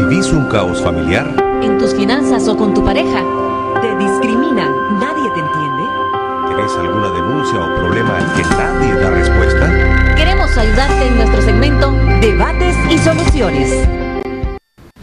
¿Vivís un caos familiar? ¿En tus finanzas o con tu pareja? ¿Te discriminan? ¿Nadie te entiende? ¿Tenés alguna denuncia o problema al que nadie da respuesta? Queremos ayudarte en nuestro segmento Debates y Soluciones.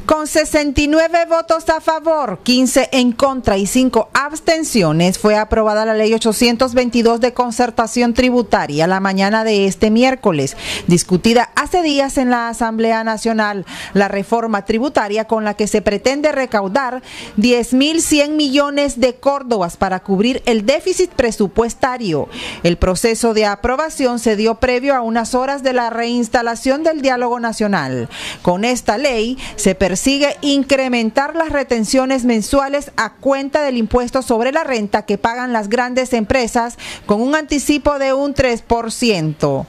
Con 69 votos a favor, 15 en contra y 5 abstenciones, fue aprobada la Ley 822 de concertación tributaria la mañana de este miércoles, discutida hace días en la Asamblea Nacional. La reforma tributaria con la que se pretende recaudar 10.100 millones de córdobas para cubrir el déficit presupuestario. El proceso de aprobación se dio previo a unas horas de la reinstalación del diálogo nacional. Con esta ley se persigue incrementar las retenciones mensuales a cuenta del impuesto sobre la renta que pagan las grandes empresas con un anticipo de un 3%.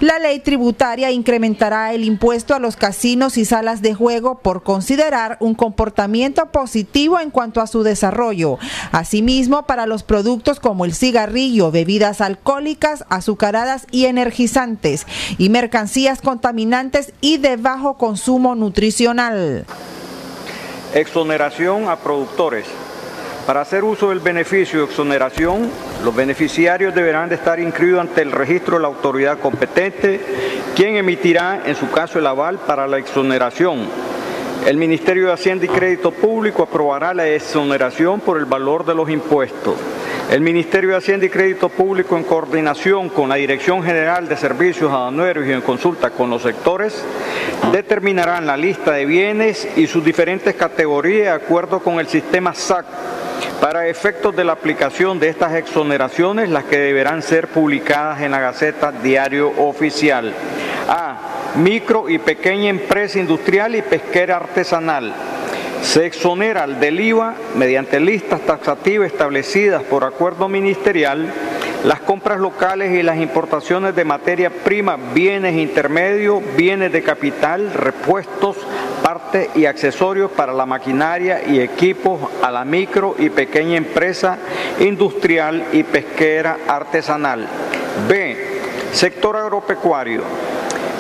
La ley tributaria incrementará el impuesto a los casinos y salas de juego por considerar un comportamiento positivo en cuanto a su desarrollo. Asimismo, para los productos como el cigarrillo, bebidas alcohólicas, azucaradas y energizantes, y mercancías contaminantes y de bajo consumo nutricional. Exoneración a productores. Para hacer uso del beneficio de exoneración, los beneficiarios deberán de estar inscritos ante el registro de la autoridad competente, quien emitirá, en su caso, el aval para la exoneración. El Ministerio de Hacienda y Crédito Público aprobará la exoneración por el valor de los impuestos. El Ministerio de Hacienda y Crédito Público, en coordinación con la Dirección General de Servicios Aduaneros y en consulta con los sectores, determinarán la lista de bienes y sus diferentes categorías de acuerdo con el sistema SAC. Para efectos de la aplicación de estas exoneraciones, las que deberán ser publicadas en la Gaceta Diario Oficial. A. Micro y pequeña empresa industrial y pesquera artesanal. Se exonera del IVA, mediante listas taxativas establecidas por acuerdo ministerial, las compras locales y las importaciones de materia prima, bienes intermedios, bienes de capital, repuestos, partes y accesorios para la maquinaria y equipos a la micro y pequeña empresa industrial y pesquera artesanal. B. Sector agropecuario.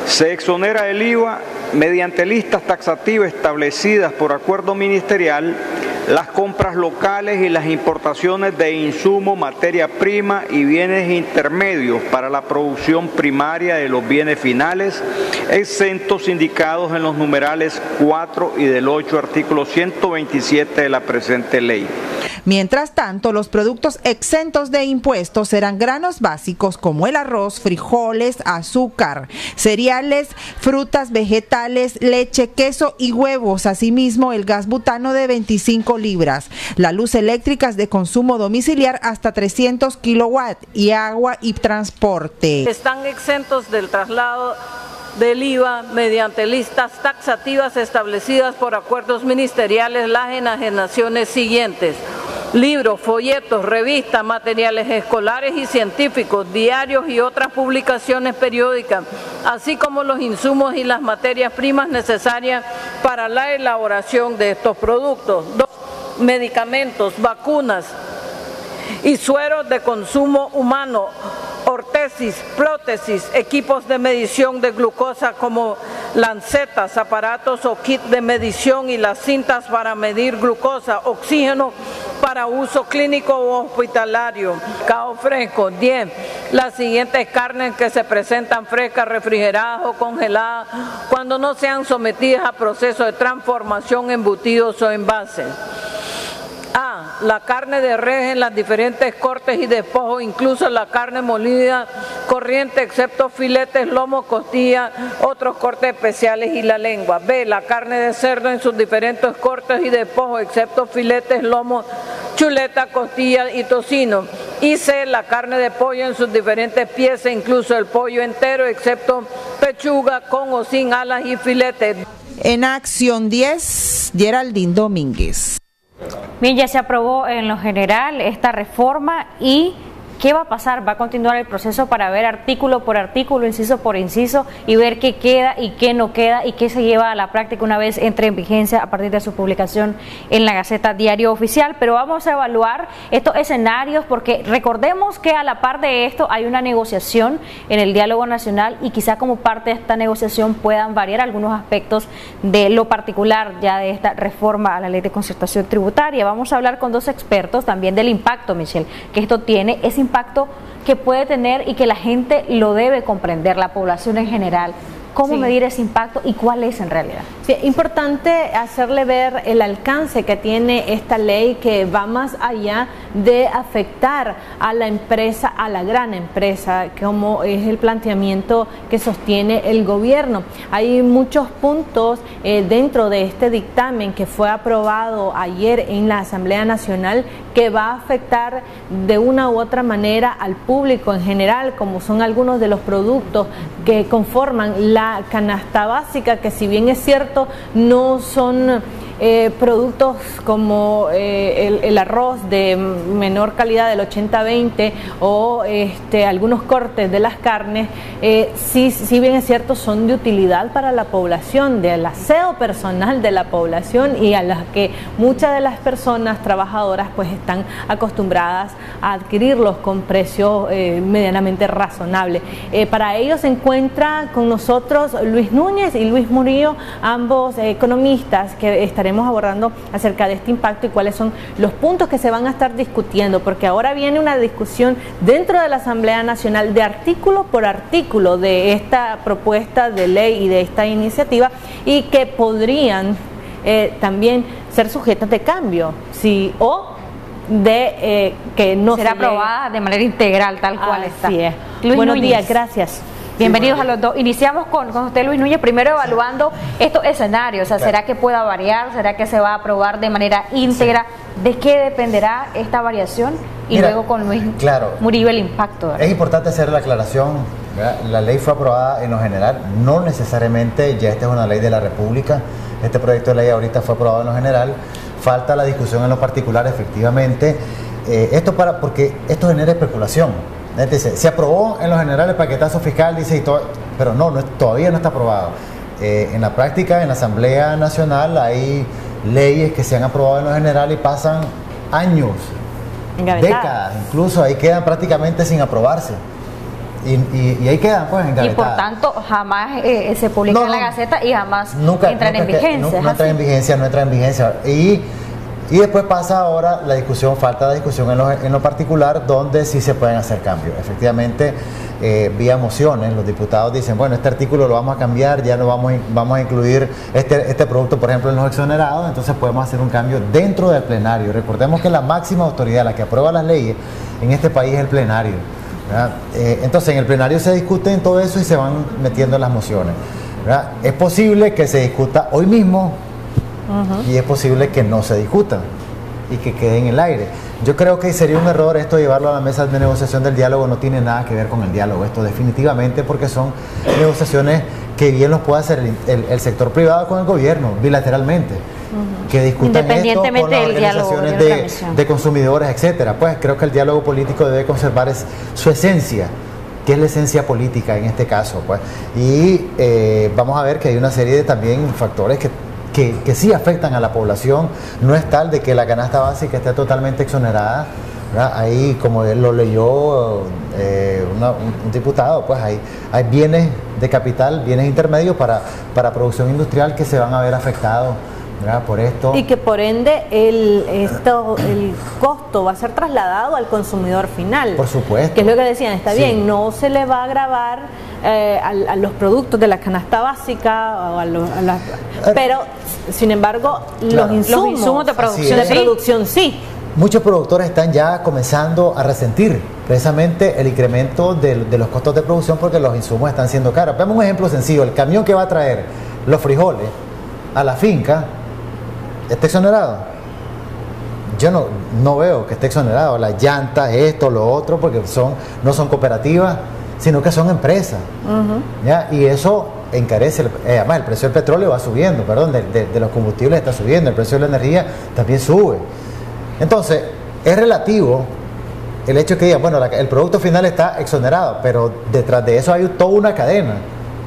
Se exonera el IVA mediante listas taxativas establecidas por acuerdo ministerial, las compras locales y las importaciones de insumos, materia prima y bienes intermedios para la producción primaria de los bienes finales, exentos indicados en los numerales 4 y del 8, artículo 127 de la presente ley. Mientras tanto, los productos exentos de impuestos serán granos básicos como el arroz, frijoles, azúcar, cereales, frutas, vegetales, leche, queso y huevos. Asimismo, el gas butano de 25 libras, la luz eléctrica de consumo domiciliar hasta 300 kilowatts y agua y transporte. Están exentos del traslado del IVA mediante listas taxativas establecidas por acuerdos ministeriales las enajenaciones siguientes: libros, folletos, revistas, materiales escolares y científicos, diarios y otras publicaciones periódicas, así como los insumos y las materias primas necesarias para la elaboración de estos productos. 2. Medicamentos, vacunas y sueros de consumo humano, ortesis, prótesis, equipos de medición de glucosa como lancetas, aparatos o kit de medición y las cintas para medir glucosa, oxígeno para uso clínico o hospitalario. Cao fresco. 10. Las siguientes carnes que se presentan frescas, refrigeradas o congeladas cuando no sean sometidas a proceso de transformación, embutidos o envases. A. La carne de res en las diferentes cortes y despojos, incluso la carne molida corriente, excepto filetes, lomo, costilla, otros cortes especiales y la lengua. B. La carne de cerdo en sus diferentes cortes y despojos, excepto filetes, lomo, chuleta, costilla y tocino. Y C. La carne de pollo en sus diferentes piezas, incluso el pollo entero, excepto pechuga, con o sin alas y filetes. En Acción 10, Geraldine Domínguez. Bien, ya se aprobó en lo general esta reforma y ¿qué va a pasar? ¿Va a continuar el proceso para ver artículo por artículo, inciso por inciso, y ver qué queda y qué no queda y qué se lleva a la práctica una vez entre en vigencia a partir de su publicación en la Gaceta Diario Oficial? Pero vamos a evaluar estos escenarios, porque recordemos que a la par de esto hay una negociación en el diálogo nacional, y quizá como parte de esta negociación puedan variar algunos aspectos de lo particular ya de esta reforma a la Ley de Concertación Tributaria. Vamos a hablar con dos expertos también del impacto, Michelle, que esto tiene, ese impacto que puede tener y que la gente lo debe comprender, la población en general. ¿Cómo medir ese impacto y cuál es en realidad? Sí, importante hacerle ver el alcance que tiene esta ley, que va más allá de afectar a la empresa, a la gran empresa, como es el planteamiento que sostiene el gobierno. Hay muchos puntos dentro de este dictamen que fue aprobado ayer en la Asamblea Nacional, que va a afectar de una u otra manera al público en general, como son algunos de los productos que conforman la canasta básica, que si bien es cierto no son productos como el arroz de menor calidad del 80-20 o algunos cortes de las carnes, si bien es cierto son de utilidad para la población, del aseo personal de la población, y a las que muchas de las personas trabajadoras pues están acostumbradas a adquirirlos con precios medianamente razonables. Para ello se encuentra con nosotros Luis Núñez y Luis Murillo, ambos economistas, que estaremos abordando acerca de este impacto y cuáles son los puntos que se van a estar discutiendo, porque ahora viene una discusión dentro de la Asamblea Nacional de artículo por artículo de esta propuesta de ley y de esta iniciativa, y que podrían también ser sujetas de cambio, sí, o de que no será aprobada de manera integral, tal cual está. Así es. Luis Buenos Núñez. días, gracias. Bienvenidos a los dos. Iniciamos con usted, Luis Núñez, primero evaluando estos escenarios. O sea, ¿será que pueda variar? ¿Será que se va a aprobar de manera íntegra? ¿De qué dependerá esta variación? Y luego con Luis Murillo el impacto, ¿verdad? Es importante hacer la aclaración, ¿verdad? La ley fue aprobada en lo general, no necesariamente ya esta es una ley de la República. Este proyecto de ley ahorita fue aprobado en lo general, falta la discusión en lo particular, efectivamente. Porque esto genera especulación. Dice, se aprobó en lo general el paquetazo fiscal, dice, y todo, pero todavía no está aprobado. En la práctica, en la Asamblea Nacional hay leyes que se han aprobado en lo general y pasan años, décadas, incluso ahí quedan prácticamente sin aprobarse. Y ahí quedan pues engavetadas. Y por tanto jamás se publica en la Gaceta y jamás entran en vigencia. No entra en vigencia. Y después pasa ahora la discusión, falta la discusión en lo particular, donde sí se pueden hacer cambios. Efectivamente, vía mociones, los diputados dicen, bueno, este artículo lo vamos a cambiar, ya no vamos a incluir este producto, por ejemplo, en los exonerados, entonces podemos hacer un cambio dentro del plenario. Recordemos que la máxima autoridad, la que aprueba las leyes en este país, es el plenario, ¿verdad? Entonces, en el plenario se discuten todo eso y se van metiendo las mociones, ¿verdad? Es posible que se discuta hoy mismo, y es posible que no se discutan y que quede en el aire. Yo creo que sería un error esto llevarlo a la mesa de negociación del diálogo, no tiene nada que ver con el diálogo, esto definitivamente, porque son negociaciones que bien los puede hacer el sector privado con el gobierno, bilateralmente, que discutan esto con las organizaciones de consumidores, etcétera. Pues creo que el diálogo político debe conservar su esencia, que es la esencia política en este caso, pues. Y vamos a ver que hay una serie de también factores que sí afectan a la población. No es tal de que la canasta básica esté totalmente exonerada, ¿verdad? Ahí, como él lo leyó un diputado, pues hay bienes de capital, bienes intermedios para producción industrial que se van a ver afectados, ¿verdad? Por esto. Y que por ende el costo va a ser trasladado al consumidor final. Por supuesto. Que es lo que decían, está bien, no se le va a gravar a los productos de la canasta básica, pero sin embargo los insumos de producción sí. Muchos productores están ya comenzando a resentir precisamente el incremento de los costos de producción porque los insumos están siendo caros. Veamos un ejemplo sencillo: el camión que va a traer los frijoles a la finca, ¿está exonerado? Yo no veo que esté exonerado. Las llantas, esto, lo otro, porque no son cooperativas, sino que son empresas. ¿Ya? Y eso encarece, además el precio del petróleo va subiendo, de los combustibles está subiendo, el precio de la energía también sube. Entonces, es relativo el hecho que digan, bueno, el producto final está exonerado, pero detrás de eso hay toda una cadena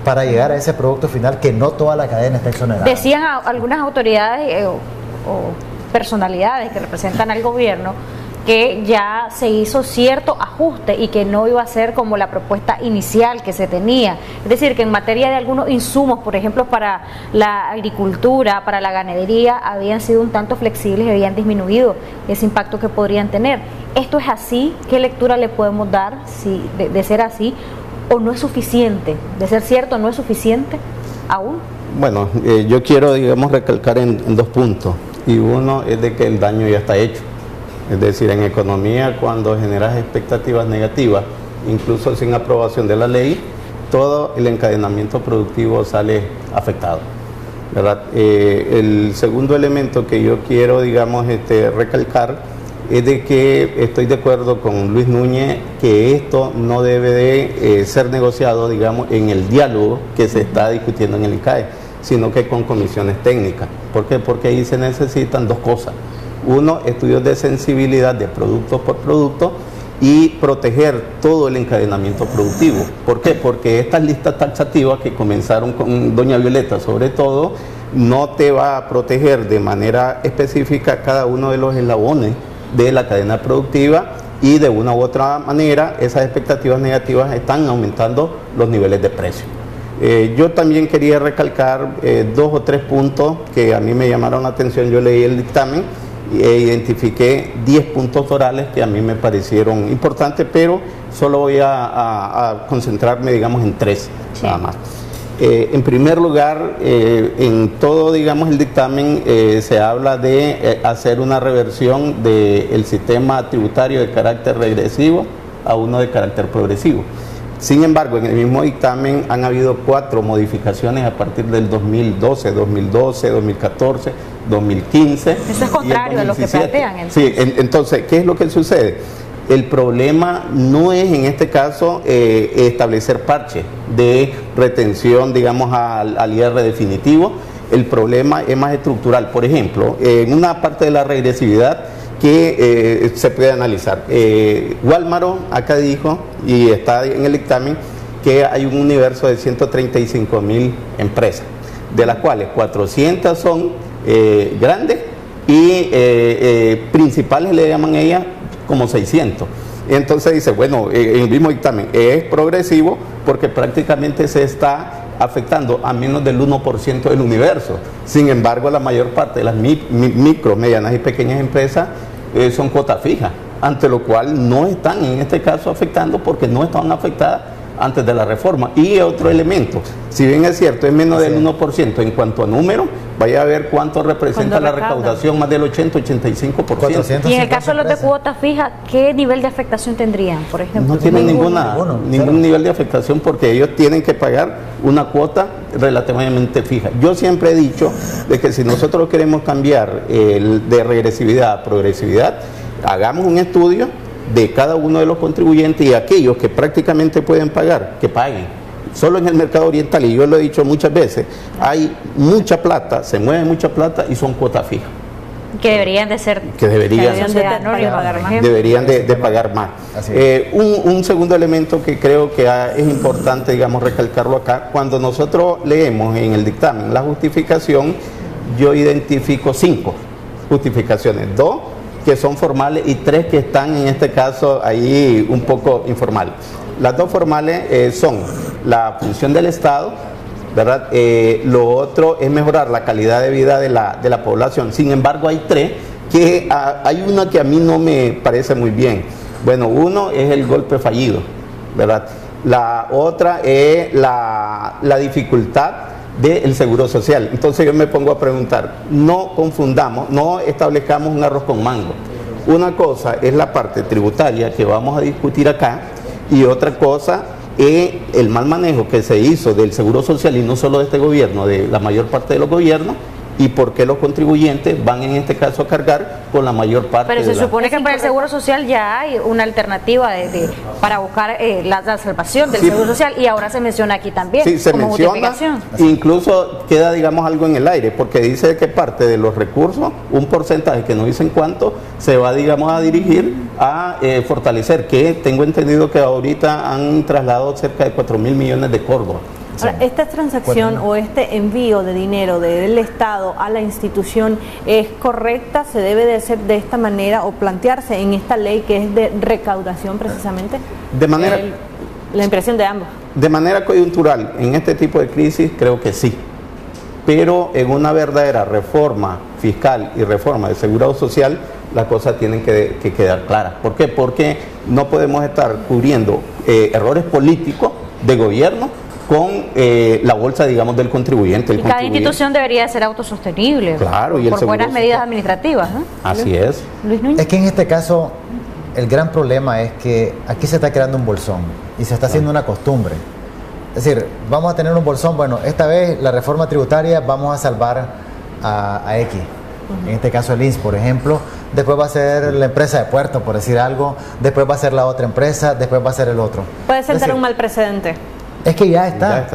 para llegar a ese producto final, que no toda la cadena está exonerada. Decían algunas autoridades o personalidades que representan al gobierno que ya se hizo cierto ajuste y que no iba a ser como la propuesta inicial que se tenía. Es decir, que en materia de algunos insumos, por ejemplo, para la agricultura, para la ganadería, habían sido un tanto flexibles y habían disminuido ese impacto que podrían tener. ¿Esto es así? ¿Qué lectura le podemos dar si de ser así? ¿O no es suficiente? De ser cierto, ¿no es suficiente aún? Bueno, yo quiero, digamos, recalcar en 2 puntos. Y uno es de que el daño ya está hecho. Es decir, en economía, cuando generas expectativas negativas, incluso sin aprobación de la ley, todo el encadenamiento productivo sale afectado, ¿verdad? El segundo elemento que yo quiero, digamos, recalcar es de que estoy de acuerdo con Luis Núñez que esto no debe de ser negociado, digamos, en el diálogo que se está discutiendo en el ICAE, sino que con comisiones técnicas. ¿Por qué? Porque ahí se necesitan 2 cosas. Uno, estudios de sensibilidad de producto por producto y proteger todo el encadenamiento productivo. ¿Por qué? Porque estas listas taxativas que comenzaron con doña Violeta, sobre todo, no te va a proteger de manera específica cada uno de los eslabones de la cadena productiva, y de una u otra manera esas expectativas negativas están aumentando los niveles de precio. Yo también quería recalcar 2 o 3 puntos que a mí me llamaron la atención. Yo leí el dictamen e identifiqué 10 puntos orales que a mí me parecieron importantes, pero solo voy a concentrarme, digamos, en 3 nada más. En primer lugar, en todo, digamos, el dictamen se habla de hacer una reversión del sistema tributario de carácter regresivo a uno de carácter progresivo. Sin embargo, en el mismo dictamen han habido 4 modificaciones a partir del 2012, 2014, 2015. Eso es contrario a lo que plantean. Entonces. Sí, entonces, ¿qué es lo que sucede? El problema no es en este caso establecer parches de retención, digamos, al IR definitivo. El problema es más estructural. Por ejemplo, en una parte de la regresividad que se puede analizar. Walmaro acá dijo, y está en el dictamen, que hay un universo de 135.000 empresas, de las cuales 400 son grandes y principales, le llaman ellas, como 600. Entonces dice, bueno, el mismo dictamen es progresivo porque prácticamente se está afectando a menos del 1% del universo. Sin embargo, la mayor parte de las micro, medianas y pequeñas empresas son cuotas fijas, ante lo cual no están en este caso afectando porque no estaban afectadas antes de la reforma. Y otro elemento, si bien es cierto, es menos del 1% en cuanto a número, vaya a ver cuánto representa la recaudación, más del 80-85%. Y en el caso de los de cuotas fijas, ¿qué nivel de afectación tendrían, por ejemplo? No tienen ningún nivel de afectación porque ellos tienen que pagar una cuota relativamente fija. Yo siempre he dicho de que si nosotros queremos cambiar de regresividad a progresividad, hagamos un estudio de cada uno de los contribuyentes y aquellos que prácticamente pueden pagar, que paguen. Solo en el mercado oriental, y yo lo he dicho muchas veces, hay mucha plata, se mueve mucha plata y son cuotas fijas. Que deberían de ser. Que deberían de pagar más. Un segundo elemento que creo que es importante, digamos, recalcarlo acá, cuando nosotros leemos en el dictamen la justificación, yo identifico 5 justificaciones, 2 que son formales y 3 que están en este caso ahí un poco informales. Las 2 formales son la función del Estado, ¿verdad? Lo otro es mejorar la calidad de vida de la población. Sin embargo, hay 3 que hay una que a mí no me parece muy bien. Bueno, uno es el golpe fallido, ¿verdad? La otra es la dificultad del seguro social. Entonces yo me pongo a preguntar, no confundamos, no establezcamos un arroz con mango. Una cosa es la parte tributaria que vamos a discutir acá y otra cosa es el mal manejo que se hizo del seguro social, y no solo de este gobierno, de la mayor parte de los gobiernos, y por qué los contribuyentes van en este caso a cargar con la mayor parte. Pero se supone que para el Seguro Social ya hay una alternativa para buscar la salvación del Seguro Social, y ahora se menciona aquí también. Sí, se como menciona, incluso queda, digamos, algo en el aire, porque dice que parte de los recursos, un porcentaje que no dicen cuánto, se va, digamos, a dirigir a fortalecer, que tengo entendido que ahorita han trasladado cerca de 4.000 millones de Córdoba. Ahora, esta transacción o este envío de dinero del Estado a la institución es correcta, se debe de hacer de esta manera o plantearse en esta ley que es de recaudación precisamente. De manera, la impresión de ambos. De manera coyuntural, en este tipo de crisis creo que sí, pero en una verdadera reforma fiscal y reforma de seguro social, las cosas tienen que quedar claras. ¿Por qué? Porque no podemos estar cubriendo errores políticos de gobierno con la bolsa, digamos, del contribuyente. Y cada institución debería ser autosostenible. Claro, y el por buenas medidas administrativas, ¿no? Así es. Luis Núñez. Es que en este caso el gran problema es que aquí se está creando un bolsón y se está haciendo una costumbre. Es decir, vamos a tener un bolsón, bueno, esta vez la reforma tributaria vamos a salvar a X. En este caso el INS, por ejemplo, después va a ser la empresa de puerto, por decir algo, después va a ser la otra empresa, después va a ser el otro. Puede sentar un mal precedente. Es que ya está,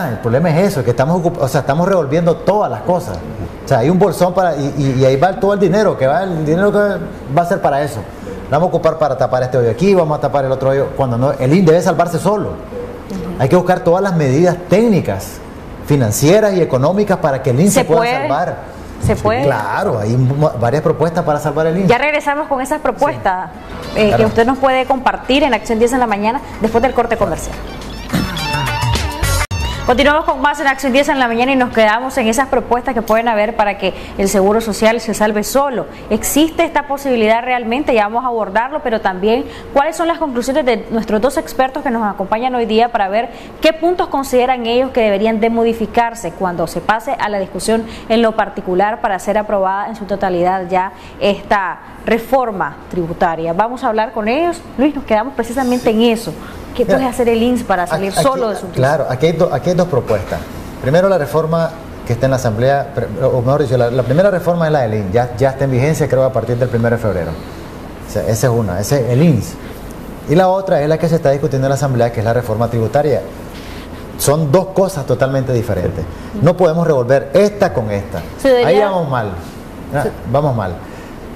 el problema es eso, que estamos revolviendo todas las cosas. O sea, hay un bolsón y ahí va todo el dinero, que va a ser para eso. Lo vamos a ocupar para tapar este hoyo aquí, vamos a tapar el otro hoyo, cuando no, el INS debe salvarse solo. Hay que buscar todas las medidas técnicas, financieras y económicas para que el INS se pueda salvar. ¿Se puede? Claro, hay varias propuestas para salvar el INS. Ya regresamos con esas propuestas que usted nos puede compartir en Acción 10 en la mañana después del corte comercial. Continuamos con más en Acción 10 en la mañana y nos quedamos en esas propuestas que pueden haber para que el Seguro Social se salve solo. ¿Existe esta posibilidad realmente? Ya vamos a abordarlo, pero también cuáles son las conclusiones de nuestros dos expertos que nos acompañan hoy día para ver qué puntos consideran ellos que deberían de modificarse cuando se pase a la discusión en lo particular para ser aprobada en su totalidad ya esta reforma tributaria. Vamos a hablar con ellos. Luis, nos quedamos precisamente en eso. ¿Qué puede hacer el INS para salir solo de su crisis? Claro, aquí hay dos propuestas. Primero, la reforma que está en la Asamblea, o mejor dicho, la primera reforma es la del INS, ya está en vigencia, creo, a partir del 1 de febrero. O sea, esa es una, ese es el INS. Y la otra es la que se está discutiendo en la Asamblea, que es la reforma tributaria. Son dos cosas totalmente diferentes. No podemos revolver esta con esta. Ahí vamos mal. Vamos mal.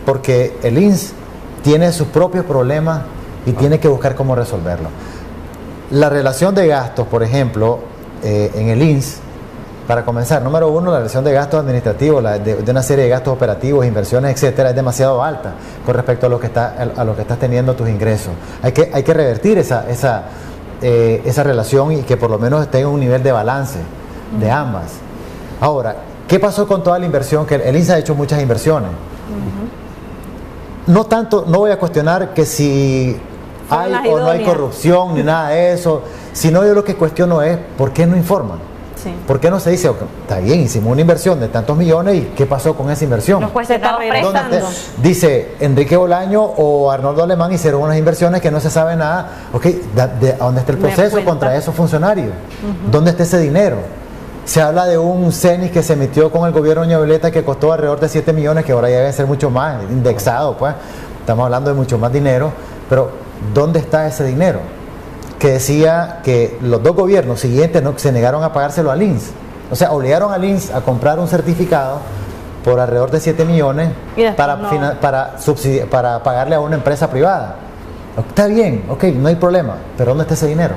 Porque el INS tiene sus propios problemas y tiene que buscar cómo resolverlo. La relación de gastos, por ejemplo, en el INS, para comenzar, número uno, la relación de gastos administrativos, de una serie de gastos operativos, inversiones, etcétera, es demasiado alta con respecto a lo que estás teniendo tus ingresos. Hay que revertir esa relación y que por lo menos esté en un nivel de balance de ambas. Ahora, ¿qué pasó con toda la inversión? Que el INS ha hecho muchas inversiones. No voy a cuestionar que si hay o no hay corrupción ni nada de eso, sino yo lo que cuestiono es ¿por qué no informan? Sí. ¿Por qué no se dice, está bien, hicimos una inversión de tantos millones y qué pasó con esa inversión? Los jueces estaban prestando. Dice Enrique Bolaño o Arnoldo Alemán hicieron unas inversiones que no se sabe nada. Ok, ¿a dónde está el proceso contra esos funcionarios? ¿Dónde está ese dinero? Se habla de un CENIS que se emitió con el gobierno de Doña Violeta que costó alrededor de 7 millones, que ahora ya debe ser mucho más, indexado, pues. Estamos hablando de mucho más dinero, pero ¿dónde está ese dinero? Que decía que los dos gobiernos siguientes se negaron a pagárselo al INS. O sea, obligaron al INS a comprar un certificado por alrededor de 7 millones para pagarle a una empresa privada. Está bien, ok, no hay problema, pero ¿dónde está ese dinero?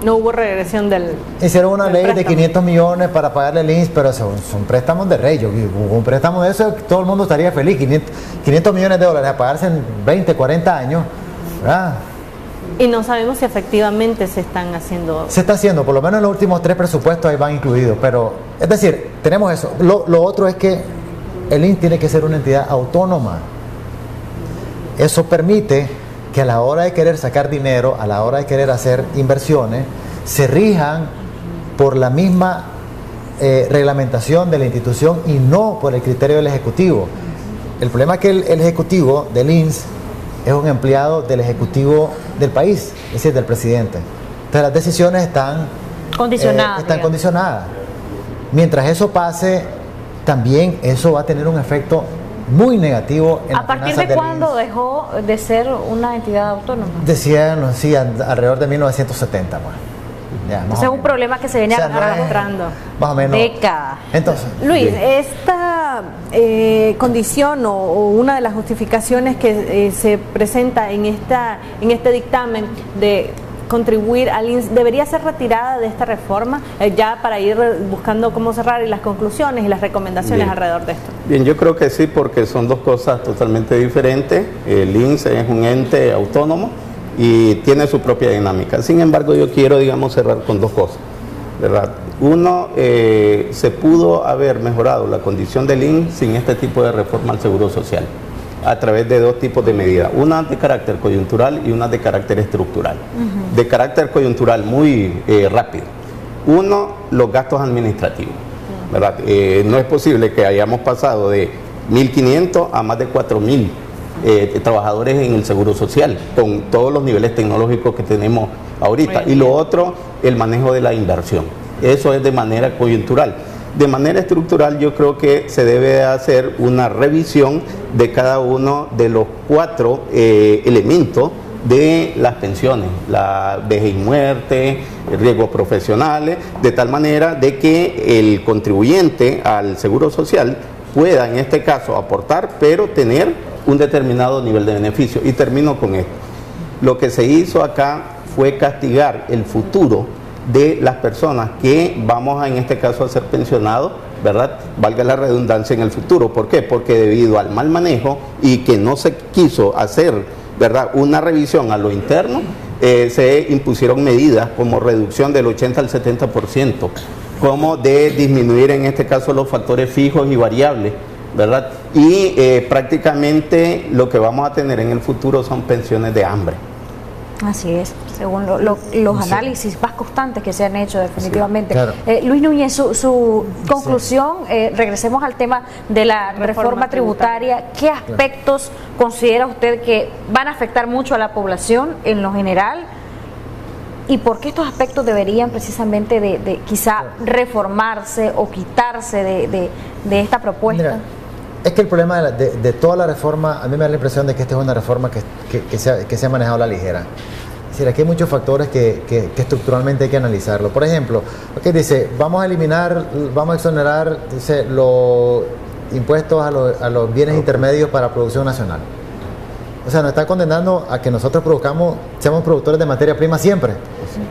No hubo regresión del... Hicieron una ley de 500 millones para pagarle al INS, pero son préstamos de rey. Un préstamo de eso, todo el mundo estaría feliz. 500 millones de dólares a pagarse en 20, 40 años. ¿Verdad? Y no sabemos si efectivamente se están haciendo... Se está haciendo, por lo menos en los últimos 3 presupuestos ahí van incluidos. Pero, es decir, tenemos eso. Lo otro es que el INS tiene que ser una entidad autónoma. Eso permite que a la hora de querer sacar dinero, a la hora de querer hacer inversiones, se rijan por la misma reglamentación de la institución y no por el criterio del Ejecutivo. El problema es que el Ejecutivo del INS es un empleado del Ejecutivo del país, es decir, del presidente. Entonces las decisiones están condicionadas. Mientras eso pase, también eso va a tener un efecto muy negativo en ¿A partir de cuándo dejó de ser una entidad autónoma? Decían, sí, alrededor de 1970, bueno. Ya, Ese es un problema que se viene arrastrando más o menos décadas. Entonces, Luis, bien. esta condición o una de las justificaciones que se presenta en este dictamen de contribuir al INS debería ser retirada de esta reforma, ya para ir buscando cómo cerrar y las conclusiones y las recomendaciones alrededor de esto. Bien, yo creo que sí, porque son dos cosas totalmente diferentes. El INS es un ente autónomo y tiene su propia dinámica. Sin embargo, yo quiero, digamos, cerrar con dos cosas, ¿verdad? Uno, se pudo haber mejorado la condición del INS sin este tipo de reforma al Seguro Social, a través de dos tipos de medidas, una de carácter coyuntural y una de carácter estructural. De carácter coyuntural muy rápido. Uno, los gastos administrativos, ¿verdad? No es posible que hayamos pasado de 1.500 a más de 4.000 trabajadores en el Seguro Social, con todos los niveles tecnológicos que tenemos ahorita. Y lo otro, el manejo de la inversión. Eso es de manera coyuntural. De manera estructural, yo creo que se debe hacer una revisión de cada uno de los 4 elementos de las pensiones, la vejez y muerte, riesgos profesionales, de tal manera de que el contribuyente al Seguro Social pueda, en este caso, aportar, pero tener un determinado nivel de beneficio. Y termino con esto. Lo que se hizo acá fue castigar el futuro de las personas que vamos a, en este caso, a ser pensionados, ¿verdad? Valga la redundancia, en el futuro. ¿Por qué? Porque debido al mal manejo y que no se quiso hacer, ¿verdad?, una revisión a lo interno, se impusieron medidas como reducción del 80 al 70%, como de disminuir, en este caso, los factores fijos y variables, ¿verdad? Y prácticamente lo que vamos a tener en el futuro son pensiones de hambre. Así es, según los análisis más constantes que se han hecho definitivamente. Sí, claro. Luis Núñez, su conclusión, regresemos al tema de la reforma tributaria. ¿Qué aspectos considera usted que van a afectar mucho a la población en lo general? ¿Y por qué estos aspectos deberían precisamente de quizá reformarse o quitarse de esta propuesta? Mira, es que el problema de toda la reforma, a mí me da la impresión de que esta es una reforma que se ha manejado a la ligera. Es decir, aquí hay muchos factores que estructuralmente hay que analizarlo. Por ejemplo, dice, vamos a exonerar, dice, los impuestos a los bienes intermedios para producción nacional. O sea, nos está condenando a que nosotros seamos productores de materia prima siempre.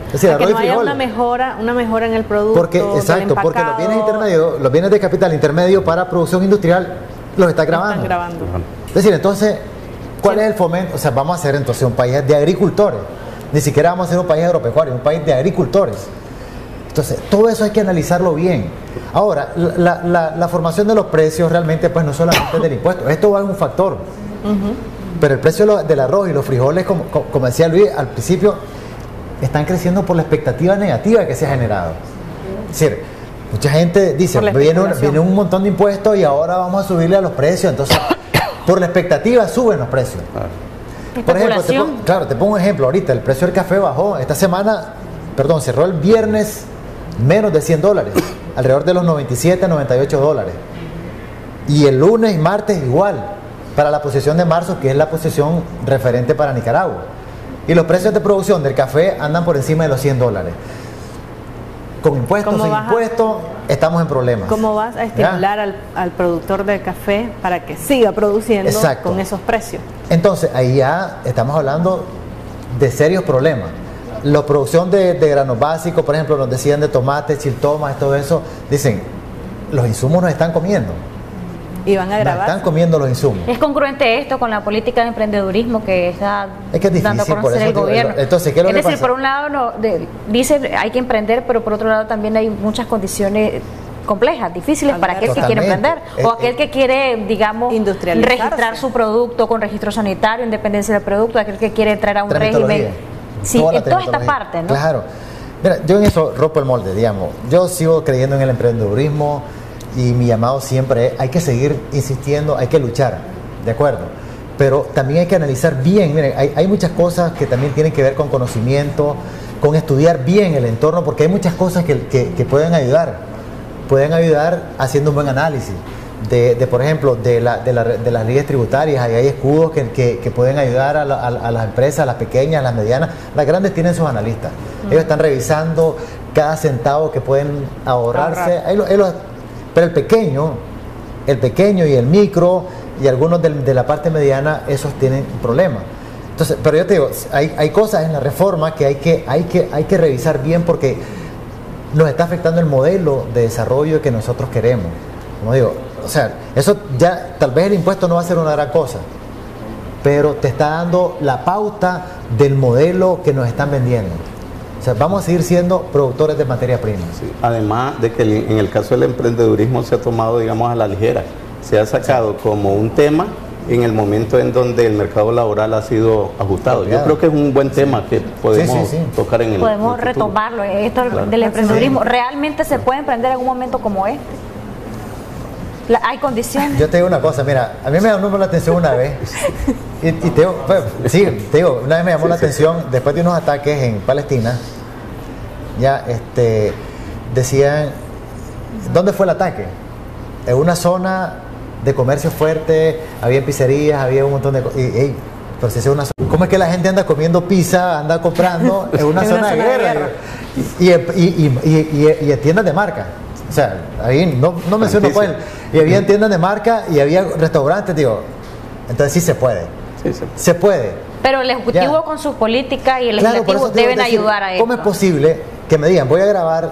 Es decir, a que no haya una mejora en el producto. Porque los bienes intermedios, los bienes de capital intermedio para producción industrial, los está grabando. Es decir, entonces, ¿cuál es el fomento? O sea, vamos a ser entonces un país de agricultores. Ni siquiera vamos a ser un país agropecuario, un país de agricultores. Entonces, todo eso hay que analizarlo bien. Ahora, la formación de los precios realmente, pues no solamente del impuesto, esto va a un factor. Pero el precio del arroz y los frijoles, como decía Luis al principio, están creciendo por la expectativa negativa que se ha generado. Es decir, mucha gente dice, viene un montón de impuestos y ahora vamos a subirle a los precios. Entonces, por la expectativa suben los precios. Por ejemplo, te pongo un ejemplo. Ahorita el precio del café bajó. Esta semana, cerró el viernes menos de $100, alrededor de los 97, 98 dólares. Y el lunes y martes igual, para la posición de marzo, que es la posición referente para Nicaragua. Y los precios de producción del café andan por encima de los $100. Con impuestos, sin impuestos, estamos en problemas. ¿Cómo vas a estimular al productor de café para que siga produciendo con esos precios? Entonces, ahí ya estamos hablando de serios problemas. La producción de granos básicos, por ejemplo, nos decían de tomates, chiltomas, todo eso, dicen, los insumos nos están comiendo. Y van a grabar. Están comiendo los insumos. ¿Es congruente esto con la política de emprendedurismo que está dando a conocer el gobierno? Entonces, ¿qué es lo que pasa? Por un lado dice hay que emprender, pero por otro lado también hay muchas condiciones complejas, difíciles para aquel que quiere emprender o aquel que quiere, digamos, registrar su producto con registro sanitario, independencia del producto, aquel que quiere entrar a un régimen. Sí, en toda esta parte, ¿no? Claro. Mira, yo en eso rompo el molde, digamos. Yo sigo creyendo en el emprendedurismo. Y mi llamado siempre es, hay que seguir insistiendo, hay que luchar, ¿de acuerdo? Pero también hay que analizar bien, miren, hay muchas cosas que también tienen que ver con conocimiento, con estudiar bien el entorno, porque hay muchas cosas que pueden ayudar. pueden ayudar haciendo un buen análisis de por ejemplo, de las leyes tributarias. Ahí hay escudos que pueden ayudar a las empresas, las pequeñas, las medianas. Las grandes tienen sus analistas. Ellos están revisando cada centavo que pueden ahorrarse. Pero el pequeño y el micro y algunos de la parte mediana, esos tienen problemas. Entonces, pero yo te digo, hay cosas en la reforma que hay que revisar bien, porque nos está afectando el modelo de desarrollo que nosotros queremos. Como digo, o sea, eso ya, tal vez el impuesto no va a ser una gran cosa, pero te está dando la pauta del modelo que nos están vendiendo. O sea, vamos a seguir siendo productores de materia prima. Sí. Además de que en el caso del emprendedurismo se ha tomado, digamos, a la ligera. Se ha sacado como un tema en el momento en donde el mercado laboral ha sido ajustado. Yo creo que es un buen tema que podemos tocar en el futuro. Podemos retomarlo, esto del emprendedurismo. ¿Realmente se puede emprender en un momento como este? ¿Hay condiciones? Yo te digo una cosa, mira, a mí me llamó la atención una vez, y te digo, una vez me llamó la atención, después de unos ataques en Palestina, ya, decían, ¿dónde fue el ataque? En una zona de comercio fuerte, había pizzerías, había un montón de cosas, pero si es una zona, ¿cómo es que la gente anda comiendo pizza, anda comprando en una zona de guerra? Y tiendas de marca. O sea, ahí no menciono pues, y había tiendas de marca y había restaurantes, digo, entonces sí se puede. Se puede. Pero el Ejecutivo con sus políticas y el Legislativo deben ayudar a esto. ¿Cómo es posible que me digan, voy a grabar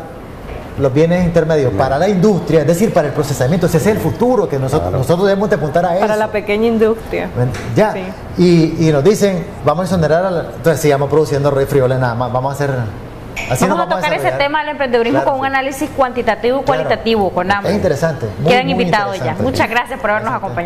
los bienes intermedios para la industria, es decir, para el procesamiento? Ese es el futuro que nosotros debemos de apuntar a eso. Para la pequeña industria. Ya. Sí. Y nos dicen, vamos a exonerar, entonces sigamos produciendo frijoles nada más, vamos a hacer... Vamos a tocar ese tema del emprendedurismo con un análisis cuantitativo y cualitativo con ambos. Es interesante. Quedan invitados ya. Muchas gracias por habernos acompañado.